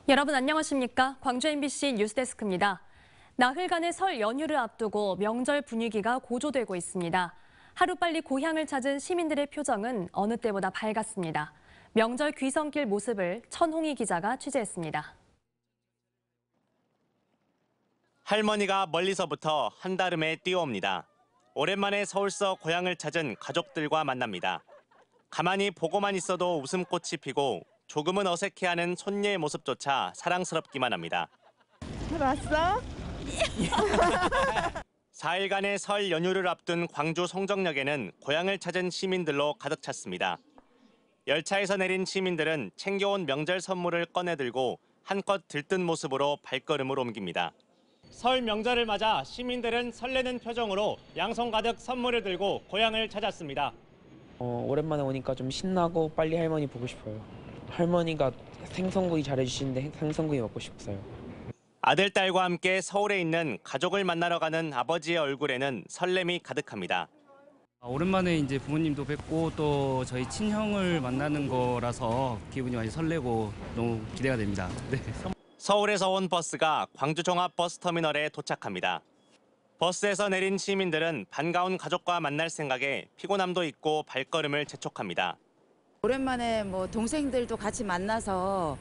여러분 안녕하십니까? 광주 MBC 뉴스데스크입니다. 나흘간의 설 연휴를 앞두고 명절 분위기가 고조되고 있습니다. 하루빨리 고향을 찾은 시민들의 표정은 어느 때보다 밝았습니다. 명절 귀성길 모습을 천홍희 기자가 취재했습니다. 할머니가 멀리서부터 한달음에 뛰어옵니다. 오랜만에 서울서 고향을 찾은 가족들과 만납니다. 가만히 보고만 있어도 웃음꽃이 피고 조금은 어색해하는 손녀의 모습조차 사랑스럽기만 합니다. 왔어? 4일간의 설 연휴를 앞둔 광주 송정역에는 고향을 찾은 시민들로 가득 찼습니다. 열차에서 내린 시민들은 챙겨온 명절 선물을 꺼내들고 한껏 들뜬 모습으로 발걸음을 옮깁니다. 설 명절을 맞아 시민들은 설레는 표정으로 양손 가득 선물을 들고 고향을 찾았습니다. 오랜만에 오니까 좀 신나고 빨리 할머니 보고 싶어요. 할머니가 생선구이 잘해주시는데 생선구이 먹고 싶어요. 아들, 딸과 함께 서울에 있는 가족을 만나러 가는 아버지의 얼굴에는 설렘이 가득합니다. 오랜만에 이제 부모님도 뵙고 또 저희 친형을 만나는 거라서 기분이 많이 설레고 너무 기대가 됩니다. 네. 서울에서 온 버스가 광주 종합버스터미널에 도착합니다. 버스에서 내린 시민들은 반가운 가족과 만날 생각에 피곤함도 있고 발걸음을 재촉합니다. 오랜만에 동생들도 같이 만나서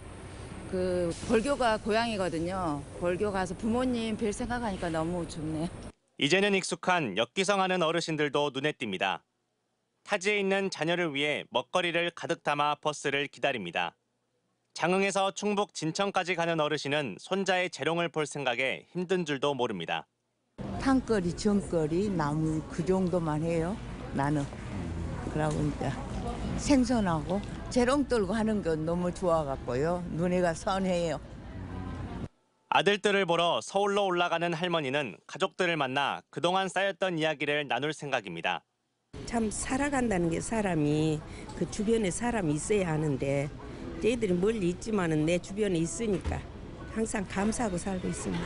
벌교가 고향이거든요. 벌교 가서 부모님 뵐 생각하니까 너무 좋네요. 이제는 익숙한 역기성하는 어르신들도 눈에 띕니다. 타지에 있는 자녀를 위해 먹거리를 가득 담아 버스를 기다립니다. 장흥에서 충북 진천까지 가는 어르신은 손자의 재롱을 볼 생각에 힘든 줄도 모릅니다. 탕거리, 전거리, 나물 그 정도만 해요. 나는. 그러고 이제 생선하고 재롱 떨고 하는 건 너무 좋아갖고요. 눈에가 선해요. 아들들을 보러 서울로 올라가는 할머니는 가족들을 만나 그동안 쌓였던 이야기를 나눌 생각입니다. 참 살아간다는 게 사람이 그 주변에 사람이 있어야 하는데 저희들이 멀리 있지만은 내 주변에 있으니까 항상 감사하고 살고 있습니다.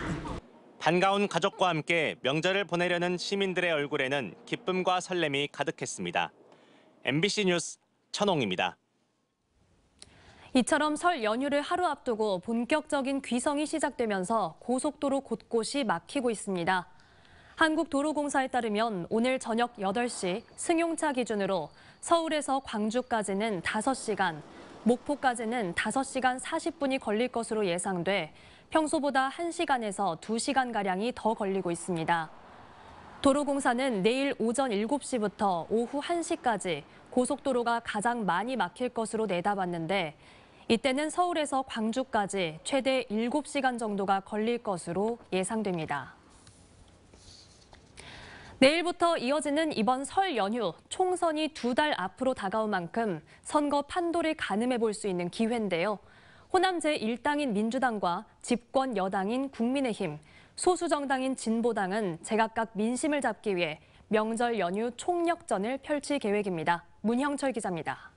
반가운 가족과 함께 명절을 보내려는 시민들의 얼굴에는 기쁨과 설렘이 가득했습니다. MBC 뉴스 천홍입니다. 이처럼 설 연휴를 하루 앞두고 본격적인 귀성이 시작되면서 고속도로 곳곳이 막히고 있습니다. 한국도로공사에 따르면 오늘 저녁 8시 승용차 기준으로 서울에서 광주까지는 5시간, 목포까지는 5시간 40분이 걸릴 것으로 예상돼 평소보다 1시간에서 2시간가량이 더 걸리고 있습니다. 도로공사는 내일 오전 7시부터 오후 1시까지 고속도로가 가장 많이 막힐 것으로 내다봤는데 이때는 서울에서 광주까지 최대 7시간 정도가 걸릴 것으로 예상됩니다. 내일부터 이어지는 이번 설 연휴, 총선이 2달 앞으로 다가온 만큼 선거 판도를 가늠해 볼 수 있는 기회인데요. 호남 제1당인 민주당과 집권 여당인 국민의힘, 소수 정당인 진보당은 제각각 민심을 잡기 위해 명절 연휴 총력전을 펼칠 계획입니다. 문형철 기자입니다.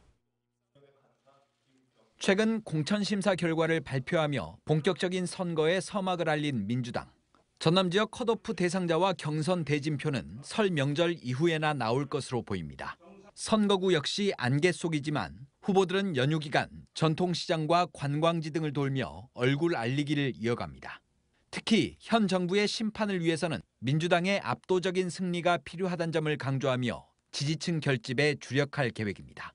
최근 공천심사 결과를 발표하며 본격적인 선거에 서막을 알린 민주당. 전남 지역 컷오프 대상자와 경선 대진표는 설 명절 이후에나 나올 것으로 보입니다. 선거구 역시 안개 속이지만 후보들은 연휴 기간 전통시장과 관광지 등을 돌며 얼굴 알리기를 이어갑니다. 특히 현 정부의 심판을 위해서는 민주당의 압도적인 승리가 필요하다는 점을 강조하며 지지층 결집에 주력할 계획입니다.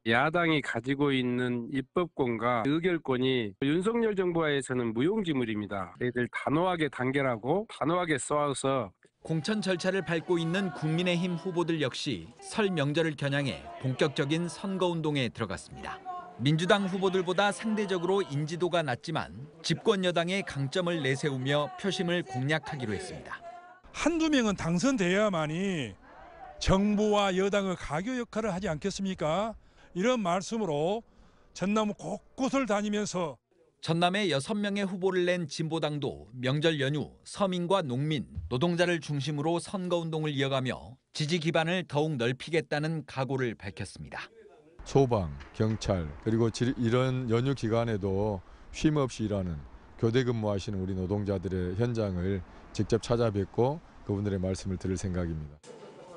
야당이 가지고 있는 입법권과 의결권이 윤석열 정부하에서는 무용지물입니다. 저희들 단호하게 단결하고 단호하게 싸워서 공천 절차를 밟고 있는 국민의힘 후보들 역시 설 명절을 겨냥해 본격적인 선거운동에 들어갔습니다. 민주당 후보들보다 상대적으로 인지도가 낮지만 집권 여당의 강점을 내세우며 표심을 공략하기로 했습니다. 한두 명은 당선돼야만이 정부와 여당의 가교 역할을 하지 않겠습니까? 이런 말씀으로 전남 곳곳을 다니면서 전남에 6명의 후보를 낸 진보당도 명절 연휴 서민과 농민, 노동자를 중심으로 선거운동을 이어가며 지지 기반을 더욱 넓히겠다는 각오를 밝혔습니다. 소방, 경찰 그리고 이런 연휴 기간에도 쉼없이 일하는 교대 근무하시는 우리 노동자들의 현장을 직접 찾아뵙고 그분들의 말씀을 들을 생각입니다.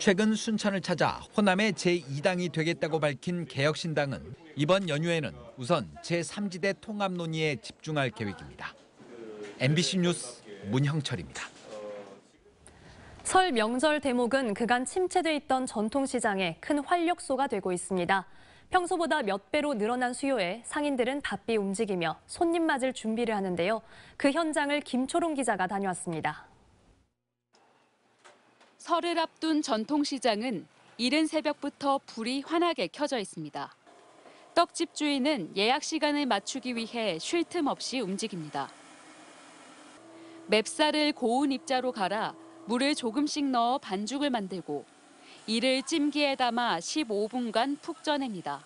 최근 순천을 찾아 호남의 제2당이 되겠다고 밝힌 개혁신당은 이번 연휴에는 우선 제3지대 통합 논의에 집중할 계획입니다. MBC 뉴스 문형철입니다. 설 명절 대목은 그간 침체돼 있던 전통시장에 큰 활력소가 되고 있습니다. 평소보다 몇 배로 늘어난 수요에 상인들은 바삐 움직이며 손님 맞을 준비를 하는데요. 그 현장을 김초롱 기자가 다녀왔습니다. 설을 앞둔 전통시장은 이른 새벽부터 불이 환하게 켜져 있습니다. 떡집 주인은 예약 시간을 맞추기 위해 쉴 틈 없이 움직입니다. 맵쌀을 고운 입자로 갈아 물을 조금씩 넣어 반죽을 만들고 이를 찜기에 담아 15분간 푹 쪄냅니다.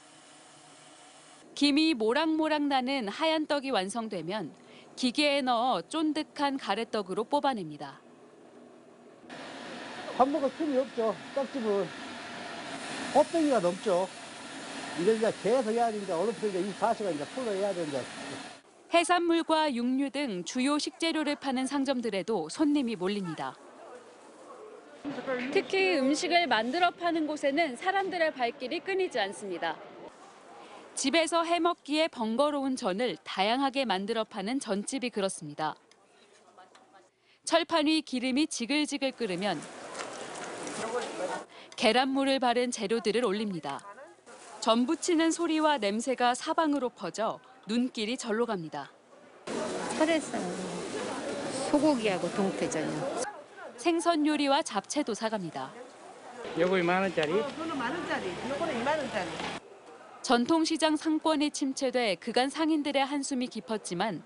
김이 모락모락 나는 하얀 떡이 완성되면 기계에 넣어 쫀득한 가래떡으로 뽑아냅니다. 밥 먹을 틈이 없죠. 떡집은 곱빼기가 넘죠. 이걸 이제 계속 해야 되는데 어느부터 이제 24시간 이제 풀로 해야 되는데. 해산물과 육류 등 주요 식재료를 파는 상점들에도 손님이 몰립니다. 특히 음식을 만들어 파는 곳에는 사람들의 발길이 끊이지 않습니다. 집에서 해먹기에 번거로운 전을 다양하게 만들어 파는 전집이 그렇습니다. 철판 위 기름이 지글지글 끓으면 계란물을 바른 재료들을 올립니다. 전 부치는 소리와 냄새가 사방으로 퍼져 눈길이 절로 갑니다. 설에서 소고기하고 동태전이요. 생선 요리와 잡채도 사갑니다. 요거 2만 원짜리? 요거는 10,000원짜리, 요거는 2만 원짜리. 전통시장 상권이 침체돼 그간 상인들의 한숨이 깊었지만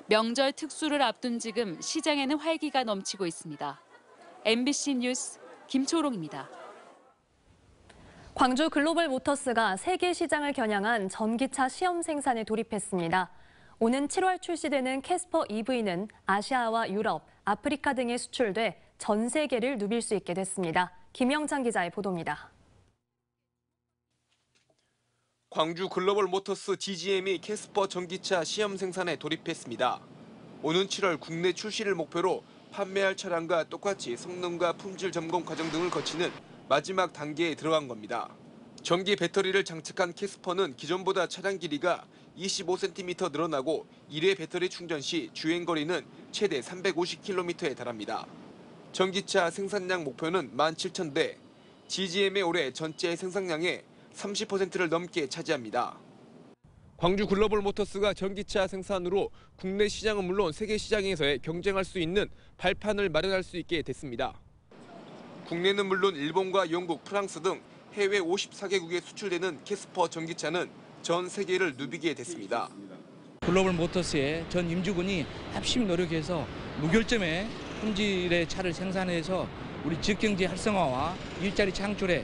명절 특수를 앞둔 지금 시장에는 활기가 넘치고 있습니다. MBC 뉴스 김초롱입니다. 광주 글로벌 모터스가 세계 시장을 겨냥한 전기차 시험 생산에 돌입했습니다. 오는 7월 출시되는 캐스퍼 EV는 아시아와 유럽, 아프리카 등에 수출돼 전 세계를 누빌 수 있게 됐습니다. 김영찬 기자의 보도입니다. 광주 글로벌 모터스 GGM이 캐스퍼 전기차 시험 생산에 돌입했습니다. 오는 7월 국내 출시를 목표로 판매할 차량과 똑같이 성능과 품질 점검 과정 등을 거치는 마지막 단계에 들어간 겁니다. 전기 배터리를 장착한 캐스퍼는 기존보다 차량 길이가 25cm 늘어나고 1회 배터리 충전 시 주행거리는 최대 350km에 달합니다. 전기차 생산량 목표는 17,000대, GGM의 올해 전체 생산량의 30%를 넘게 차지합니다. 광주 글로벌 모터스가 전기차 생산으로 국내 시장은 물론 세계 시장에서의 경쟁할 수 있는 발판을 마련할 수 있게 됐습니다. 국내는 물론 일본과 영국, 프랑스 등 해외 54개국에 수출되는 캐스퍼 전기차는 전 세계를 누비게 됐습니다. 글로벌 모터스의 전 임직원이 합심 노력해서 무결점의 품질의 차를 생산해서 우리 지역경제 활성화와 일자리 창출에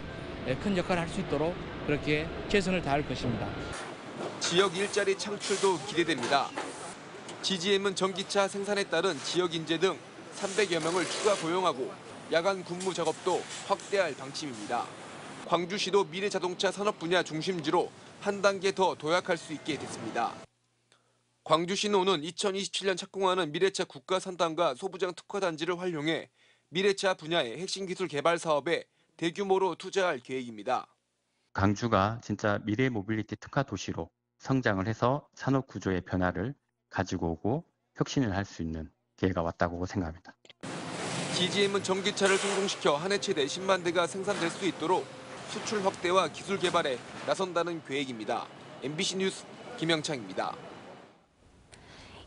큰 역할을 할 수 있도록 그렇게 최선을 다할 것입니다. 지역 일자리 창출도 기대됩니다. GGM은 전기차 생산에 따른 지역 인재 등 300여 명을 추가 고용하고 야간 근무 작업도 확대할 방침입니다. 광주시도 미래자동차 산업 분야 중심지로 한 단계 더 도약할 수 있게 됐습니다. 광주시는 오는 2027년 착공하는 미래차 국가산단과 소부장 특화단지를 활용해 미래차 분야의 핵심 기술 개발 사업에 대규모로 투자할 계획입니다. 광주가 진짜 미래 모빌리티 특화 도시로 성장을 해서 산업 구조의 변화를 가지고 오고 혁신을 할 수 있는 기회가 왔다고 생각합니다. GGM은 전기차를 성공시켜 한 해 최대 10만 대가 생산될 수 있도록 수출 확대와 기술 개발에 나선다는 계획입니다. MBC 뉴스 김영창입니다.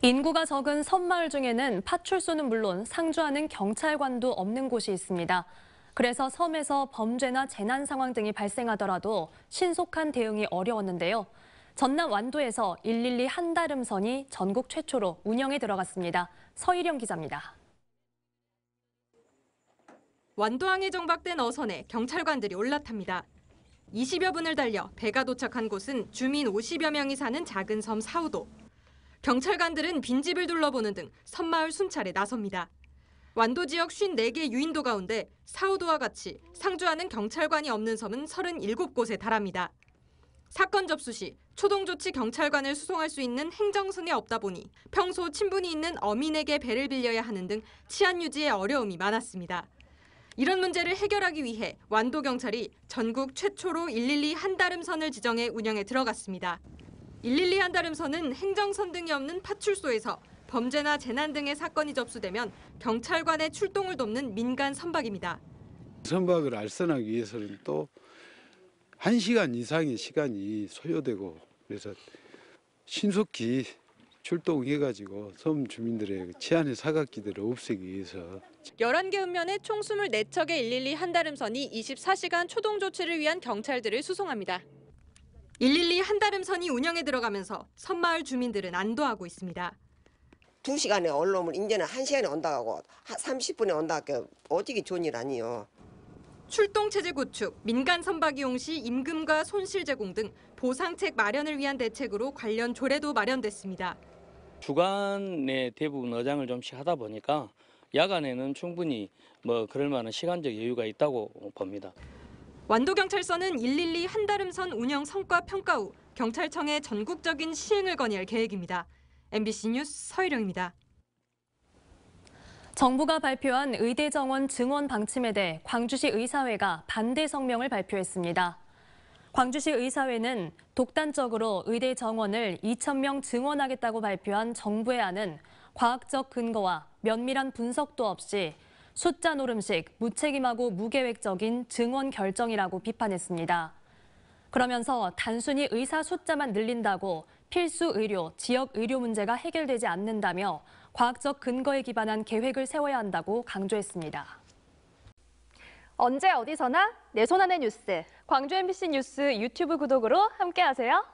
인구가 적은 섬마을 중에는 파출소는 물론 상주하는 경찰관도 없는 곳이 있습니다. 그래서 섬에서 범죄나 재난 상황 등이 발생하더라도 신속한 대응이 어려웠는데요. 전남 완도에서 112 한다름선이 전국 최초로 운영에 들어갔습니다. 서희령 기자입니다. 완도항에 정박된 어선에 경찰관들이 올라탑니다. 20여 분을 달려 배가 도착한 곳은 주민 50여 명이 사는 작은 섬 사우도. 경찰관들은 빈집을 둘러보는 등 섬마을 순찰에 나섭니다. 완도 지역 54개 유인도 가운데 사우도와 같이 상주하는 경찰관이 없는 섬은 37곳에 달합니다. 사건 접수 시 초동조치 경찰관을 수송할 수 있는 행정선이 없다 보니 평소 친분이 있는 어민에게 배를 빌려야 하는 등 치안 유지에 어려움이 많았습니다. 이런 문제를 해결하기 위해 완도경찰이 전국 최초로 112 한다름선을 지정해 운영에 들어갔습니다. 112 한다름선은 행정선 등이 없는 파출소에서 범죄나 재난 등의 사건이 접수되면 경찰관의 출동을 돕는 민간 선박입니다. 선박을 알선하기 위해서는 또 1시간 이상의 시간이 소요되고 그래서 신속히 출동해가지고 섬 주민들의 치안의 사각지대를 없애기 위해서 11개 읍면의 총 24척의 112 한다름선이 24시간 초동 조치를 위한 경찰들을 수송합니다. 112 한다름선이 운영에 들어가면서 섬마을 주민들은 안도하고 있습니다. 2시간에 올라오면 이제는 1시간에 온다고 30분에 온다고 오직이 좋은 일 아니에요. 출동체제 구축, 민간 선박 이용 시 임금과 손실 제공 등 보상책 마련을 위한 대책으로 관련 조례도 마련됐습니다. 주간에 대부분 어장을 좀씩 하다 보니까 야간에는 충분히 그럴 만한 시간적 여유가 있다고 봅니다. 완도경찰서는 112 한다름선 운영 성과 평가 후 경찰청에 전국적인 시행을 건의할 계획입니다. MBC 뉴스 서희령입니다. 정부가 발표한 의대 정원 증원 방침에 대해 광주시 의사회가 반대 성명을 발표했습니다. 광주시 의사회는 독단적으로 의대 정원을 2,000명 증원하겠다고 발표한 정부의 안은 과학적 근거와 면밀한 분석도 없이 숫자 노름식, 무책임하고 무계획적인 증원 결정이라고 비판했습니다. 그러면서 단순히 의사 숫자만 늘린다고 필수 의료, 지역 의료 문제가 해결되지 않는다며 과학적 근거에 기반한 계획을 세워야 한다고 강조했습니다. 언제 어디서나 내 손 안의 뉴스. 광주 MBC 뉴스 유튜브 구독으로 함께하세요.